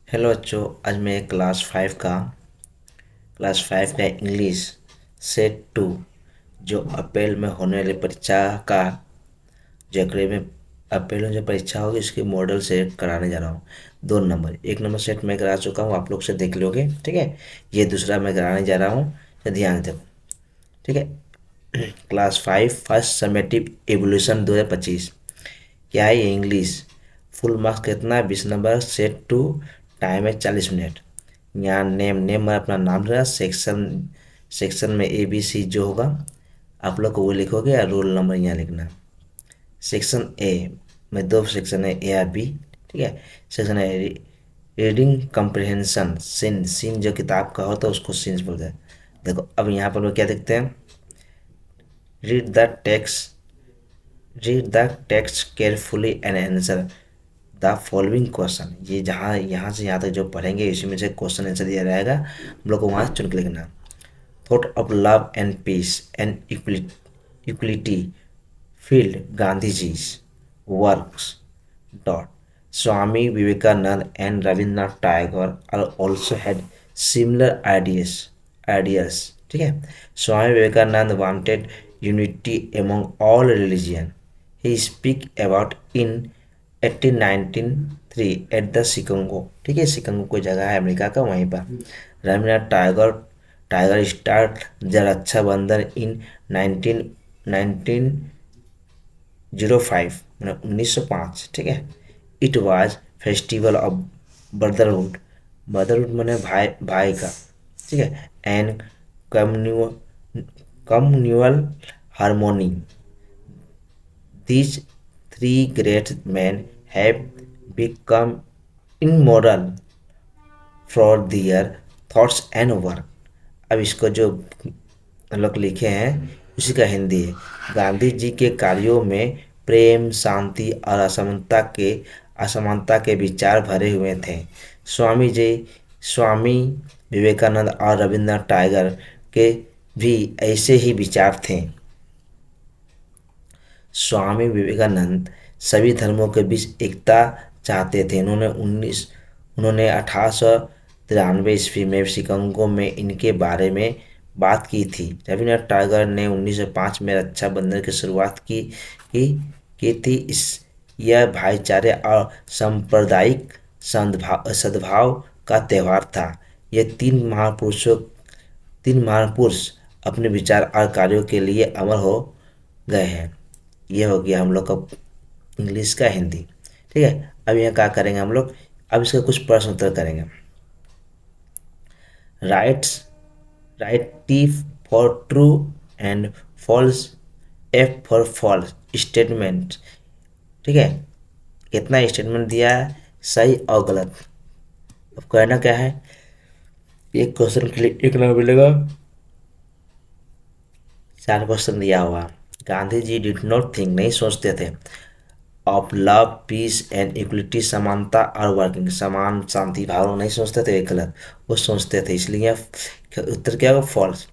Hello बच्चों। आज मैं क्लास 5 का इंग्लिश सेट 2 जो अप्रैल में होने वाली परीक्षा का जो अप्रैल में जो परीक्षा होगी उसकी मॉडल सेट कराने जा रहा हूँ। 2 नंबर 1 नंबर सेट मैं करा चुका हूँ, आप लोग से देख लोगे। ठीक है, ये दूसरा मैं कराने जा रहा हूँ, तो ध्यान दो। ठीक है। क्लास 5 फर्स्ट समेटिव एवोल्यूशन 2025 क्या है ये? इंग्लिश। फुल मार्क्स कितना है? 20 नंबर सेट 2। टाइम है 40 मिनट। यहाँ नेम में अपना नाम रहेगा। सेक्शन में ABC जो होगा आप लोग को वो लिखोगे, या रोल नंबर यहाँ लिखना। सेक्शन ए में 2 सेक्शन है, A और B। ठीक है। सेक्शन है रीडिंग कम्प्रिहेंशन। सीन जो किताब का होता है उसको सीन्स बोलते हैं। देखो अब यहाँ पर वो क्या देखते हैं। Read the text read the text carefully and answer the following question. ये जहाँ यहाँ से यहाँ तक जो पढ़ेंगे इसी में से क्वेश्चन आंसर दिया रहेगा, हम लोग को वहाँ चुन के लिखना। Thought of love and peace and equality filled Gandhi ji's works dot Swami Vivekananda and Rabindranath Tagore are also had similar ideas. ठीक है। Swami Vivekananda wanted unity among all religion. He speak about in 1893 at the Chicago. ठीक है, शिकागो कोई जगह है अमेरिका का, वहीं पर। Rabindranath Tagore Tagore start the Rakshabandhan in 1905 मतलब 1905। ठीक है। It was festival of brotherhood. Brotherhood मैंने भाई भाई का। ठीक है। And communal harmony. These three great men have become immortal for their thoughts and work। अब इसको जो हम लोग लिखे हैं उसी का हिंदी है। गांधी जी के कार्यों में प्रेम, शांति और असमानता के विचार भरे हुए थे। स्वामी विवेकानंद और रविन्द्रनाथ टैगोर के भी ऐसे ही विचार थे। स्वामी विवेकानंद सभी धर्मों के बीच एकता चाहते थे। उन्होंने 1893 में शिकागो में इनके बारे में बात की थी। रविन्द्रनाथ टैगोर ने 1905 में रक्षाबंधन की शुरुआत की थी। यह भाईचारे और सांप्रदायिक सद्भाव का त्यौहार था। ये तीन महापुरुष अपने विचार और कार्यों के लिए अमर हो गए हैं। ये हो गया हम लोग का इंग्लिश का हिंदी। ठीक है। अब यहाँ क्या करेंगे हम लोग, अब इसका कुछ प्रश्न उत्तर करेंगे। Rights right T for true and false F for false statement. ठीक है। कितना स्टेटमेंट दिया है, सही और गलत। अब कहना क्या है, एक क्वेश्चन के लिए 1 नंबर मिलेगा। 4 क्वेश्चन दिया हुआ। Gandhi ji did not think नहीं सोचते थे of love piece and equality समानता और वर्किंग समान शांति भाव नहीं सोचते थे, एक गलत वो सोचते थे, इसलिए उत्तर क्या होगा, false.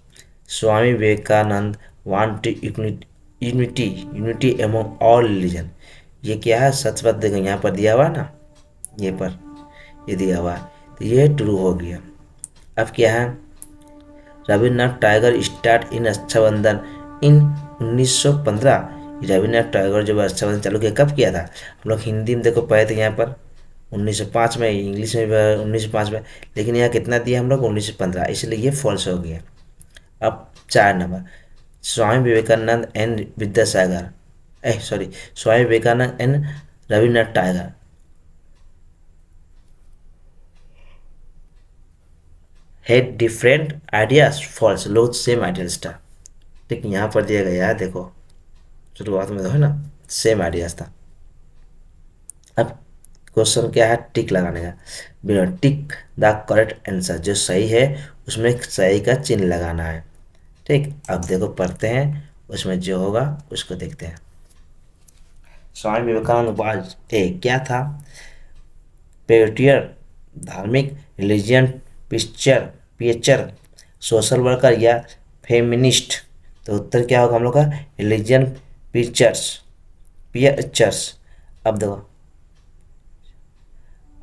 Swami Vivekananda want unity among all religion. ये क्या है, सच बात। देखो यहाँ पर दिया हुआ ना, ये दिया हुआ है, तो ये ट्रू हो गया। अब क्या है, रविन्द्रनाथ टैगोर स्टार्ट इन रक्षाबंधन इन 1915। रविन्द्रनाथ टैगोर जब रक्षाबंधन चालू किया कब किया था, हम लोग हिंदी में देखो पढ़े थे यहाँ पर 1905 में, इंग्लिश में भी 1905 में, लेकिन यहाँ कितना दिया हम लोग 1915, इसलिए ये फॉल्स हो गया। अब 4 number, Swami Vivekananda and Vidyasagar Swami Vivekananda and Rabindranath Tagore had different ideas. False, लोग सेम आइडियाज था। ठीक, यहाँ पर दिया गया है, देखो शुरुआत में तो है ना, सेम आइडियाज था। अब क्वेश्चन क्या है, टिक लगाने का। बिना टिक द करेक्ट आंसर, जो सही है उसमें सही का चिन्ह लगाना है। ठीक, अब देखो पढ़ते हैं, उसमें जो होगा उसको देखते हैं। स्वामी विवेकानंद वाज ए क्या था, पेट्रियट धार्मिक, रिलीजियन पिक्चर सोशल वर्कर या फेमिनिस्ट। तो उत्तर क्या होगा हम लोग का, रिलीजियन पिक्चर्स। अब देखो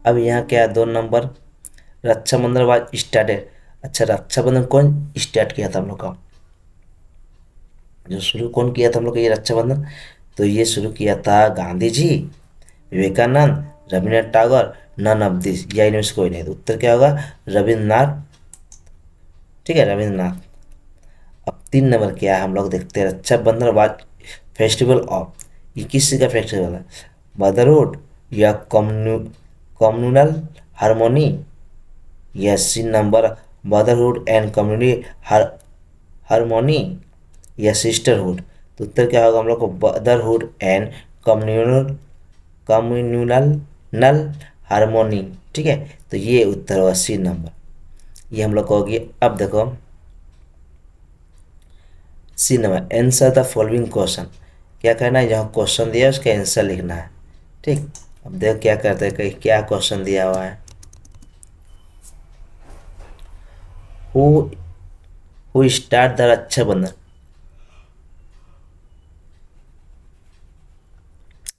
अब यहाँ क्या है 2 नंबर, रक्षाबंधन वाज स्टार्टेड। अच्छा, रक्षाबंधन कौन स्टार्ट किया था हम लोग का, जो शुरू कौन किया था हम लोग का ये रक्षाबंधन, तो ये शुरू किया था Gandhi ji, Vivekananda, Rabindranath Tagore, none of this, या इनमें से कोई नहीं। तो उत्तर क्या होगा, रविन्द्रनाथ। ठीक है, रविन्द्रनाथ। अब 3 नंबर क्या है हम लोग देखते हैं, रक्षाबंधन वाज फेस्टिवल ऑफ, ये किस चीज़ का फेस्टिवल है, मदरहुड या कम्युनल हारमोनी, या C number motherhood and community harmony, या सिस्टरहुड। तो उत्तर क्या होगा हम लोग को, मदरहुड एंड कम्युनल कम्युनल नल हारमोनी। ठीक है, तो ये उत्तर होगा C नंबर, ये हम लोग को होगी। अब देखो C number, answer the following question, क्या करना है, जहाँ क्वेश्चन दिया है उसका आंसर लिखना है। ठीक, अब देखो क्या करते हैं, कहीं क्या क्वेश्चन दिया हुआ है, who who start the Rakshabandhan.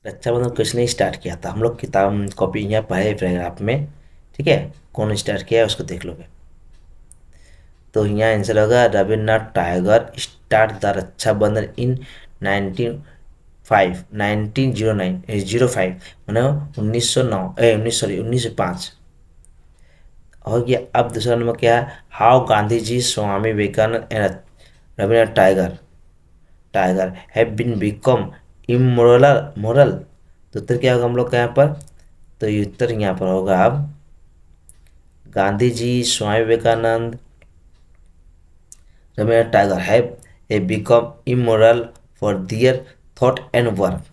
Rakshabandhan किसने स्टार्ट किया था, हम लोग किताब कॉपी यहाँ पढ़े पैराग्राफ में। ठीक है, कौन स्टार्ट किया है उसको देख लोगे। तो यहाँ आंसर होगा Rabindranath Tagore start the Rakshabandhan in 1905 मैंने 1909 1905 हो गया। अब दूसरा नंबर क्या है, how Gandhi ji, Swami Vivekananda and Rabindranath Tagore tiger have been become immoral moral. तो उत्तर क्या होगा हम लोग का यहाँ पर, तो ये उत्तर यहाँ पर होगा अब Gandhi ji, Swami Vivekananda, Rabindranath Tagore have a become immortal for their thought and work,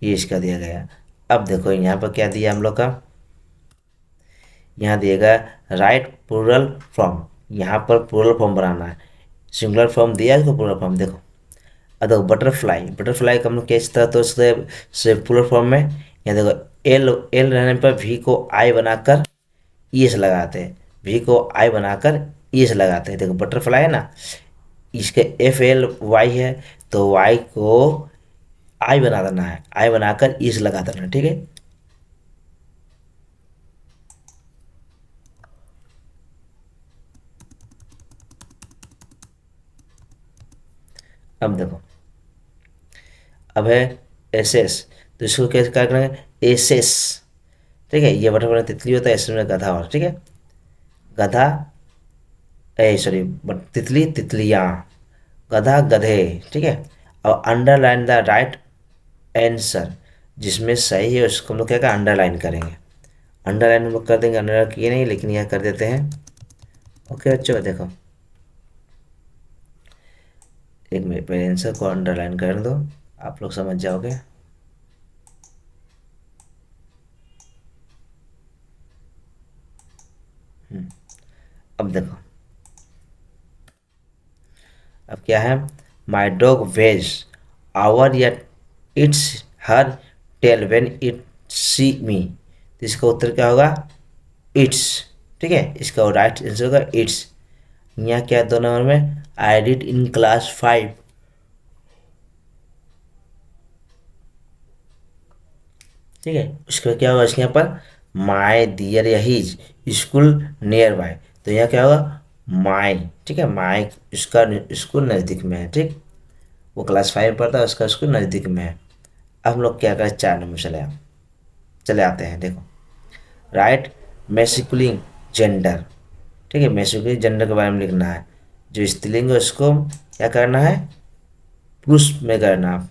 ये इसका दिया गया। अब देखो यहाँ पर क्या दिया हम लोग का, यहाँ दिएगा राइट प्लूरल फॉर्म, यहाँ पर प्लूरल फॉर्म बनाना है। सिंगुलर फॉर्म दिया है इसको, प्लूरल फॉर्म देखो। अब देखो बटरफ्लाई, बटरफ्लाई का हम लोग कैसे था, तो उससे प्लूरल फॉर्म में यहाँ देखो एल एल रहने पर वी को आई बनाकर ई से लगाते हैं, वी को आई बनाकर ई से लगाते हैं। देखो बटरफ्लाई है ना, इसके FLY है, तो वाई को आई बना देना है, आई बनाकर ई से लगा देना है। ठीक है, अब देखो, अब है SS, तो इसको कैसे क्या करेंगे, SS। ठीक है, ये बटरफ्लाई तितली होता है, एस में गधा, और ठीक है गधा, ए सॉरी, तितली तितलियाँ, गधा गधे। ठीक है, और अंडरलाइन द राइट आंसर, जिसमें सही है उसको हम लोग क्या अंडरलाइन करेंगे, अंडरलाइन हम लोग कर देंगे, अंडरलाइन किए नहीं लेकिन यह कर देते हैं। ओके बच्चों देखो, एक मिनट पहले आंसर को अंडरलाइन कर दो, आप लोग समझ जाओगे। अब देखो, अब क्या है, माई डॉग वेज आवर या its her tail when it see me. तो इसका उत्तर क्या होगा, इट्स। ठीक है, इसका राइट आंसर होगा इट्स। यहाँ क्या है 2 नंबर में, आई डिड इन क्लास 5। ठीक है, उसका क्या होगा, इसके यहाँ पर माई डियर या हीज स्कूल नियर बाय। तो यहाँ क्या होगा, माई। ठीक है, माई उसका स्कूल नज़दीक में है। ठीक, वो क्लास 5 पढ़ता है, उसका स्कूल नज़दीक में है। अब हम लोग क्या करें, 4 नंबर चले आते हैं। देखो, राइट मैस्कुलिन जेंडर। ठीक है, मैस्कुलिन जेंडर के बारे में लिखना है, जो स्त्रीलिंग है उसको क्या करना है, पुरुष में करना।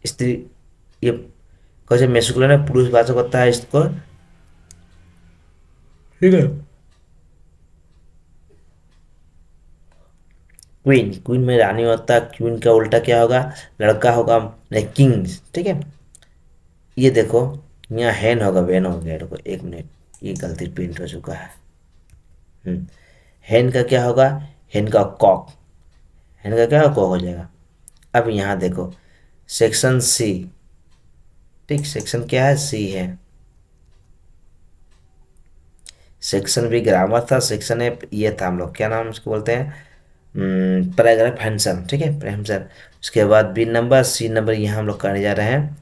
स्त्री, ये कैसे मैस्कुलिन है, पुरुष वाचक होता है इसको। ठीक है, क्वीन, क्वीन में रानी होता है, क्वीन का उल्टा क्या होगा, लड़का होगा, नहीं किंग। ठीक है, ये देखो यहाँ हैन होगा, वैन हो गया, देखो 1 मिनट, ये गलती प्रिंट हो चुका है। हैन का क्या होगा, हैन का कॉक, हैन का क्या होगा, कॉक हो जाएगा। अब यहाँ देखो सेक्शन C। ठीक, सेक्शन क्या है, C है। सेक्शन भी ग्रामर था, सेक्शन ए ये था हम लोग क्या नाम उसको बोलते हैं, पैराग्राफ हैंसन। ठीक है, हैंसन। उसके बाद B नंबर, C नंबर यहाँ हम लोग करने जा रहे हैं।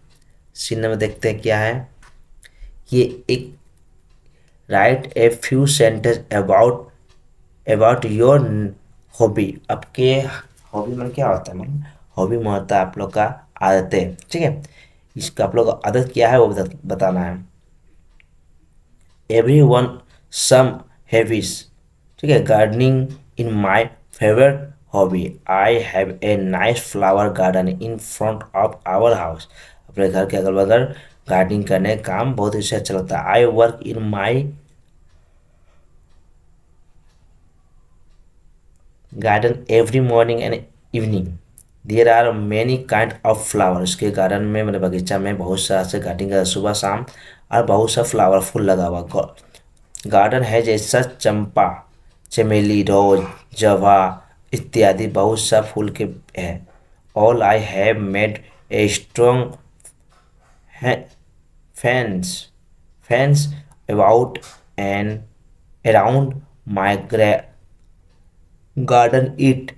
C नंबर देखते हैं क्या है, ये एक right a few sentence about your hobby. आपके हॉबी में क्या होता है, मतलब हॉबी में होता है आप लोग का आदतें, ठीक है। इसका आप लोग का आदत क्या है वो बताना है। एवरी वन सम हैविस, ठीक है। Gardening in my favourite hobby. I have a nice flower garden in front of our house. अपने घर के अगल बगल गार्डनिंग करने का काम बहुत ही अच्छा लगता है। I work in my garden every morning and evening. There are many kind of flower. उसके गार्डन में, मेरे बगीचा में बहुत सा से गार्डनिंग का सुबह शाम, और बहुत सा फ्लावर फूल लगा हुआ गार्डन है, जैसा चंपा, चमेली, रोज, जवा इत्यादि बहुत सा फूल के है। All I have made a strong fence fence about and around my garden. It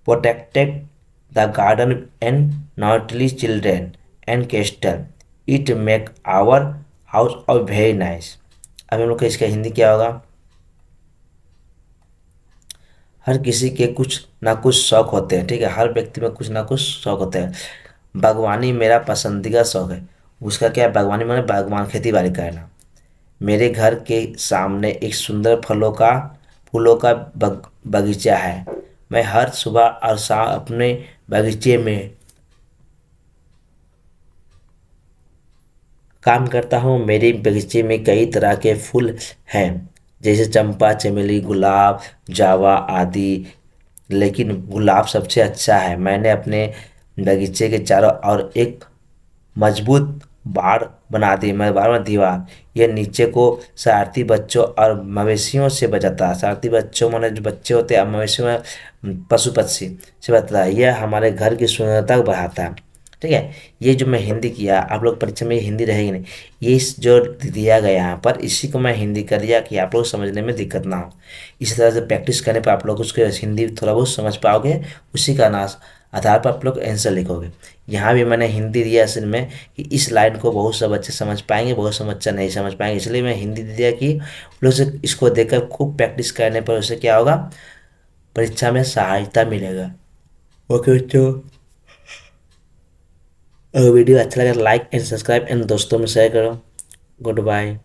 protected the garden and naughty children and castle. It make our house a very nice. अब हम लोग का इसका हिंदी क्या होगा। हर किसी के कुछ ना कुछ शौक होते हैं, ठीक है। हर व्यक्ति में कुछ ना कुछ शौक होते हैं। बागवानी मेरा पसंदीदा शौक है। उसका क्या है, बागवानी माने बागवान, खेती बाड़ी करना। मेरे घर के सामने एक सुंदर फूलों का बगीचा है। मैं हर सुबह और शाम अपने बगीचे में काम करता हूँ। मेरे बगीचे में कई तरह के फूल हैं, जैसे चंपा, चमेली, गुलाब, जावा आदि। लेकिन गुलाब सबसे अच्छा है। मैंने अपने बगीचे के चारों ओर एक मजबूत बाड़ बना दी, मैं बार बार दीवार। यह नीचे को शरारती बच्चों और मवेशियों से बचाता है। शरारती बच्चों माने जो बच्चे होते हैं, मवेशियों में पशु पक्षी से बचाता है। यह हमारे घर की सुंदरता को बढ़ाता है, ठीक है। ये जो मैं हिंदी किया, आप लोग परीक्षा में हिंदी रहेगी नहीं, ये जो दिया गया यहाँ पर, इसी को मैं हिंदी कर दिया कि आप लोग समझने में दिक्कत ना हो। इसी तरह से प्रैक्टिस करने पर आप लोग उसके हिंदी थोड़ा बहुत समझ पाओगे। उसी का आधार पर आप लोग आंसर लिखोगे। यहाँ भी मैंने हिंदी दिया असल में कि इस लाइन को बहुत सब बच्चे समझ पाएंगे, बहुत सब बच्चा नहीं समझ पाएंगे, इसलिए मैं हिंदी दे दिया कि लोग से इसको देखकर खूब प्रैक्टिस करने पर उससे क्या होगा, परीक्षा में सहायता मिलेगा। ओके बच्चों, अगर वीडियो अच्छा लगा लाइक एंड सब्सक्राइब एंड दोस्तों में शेयर करो। Good bye.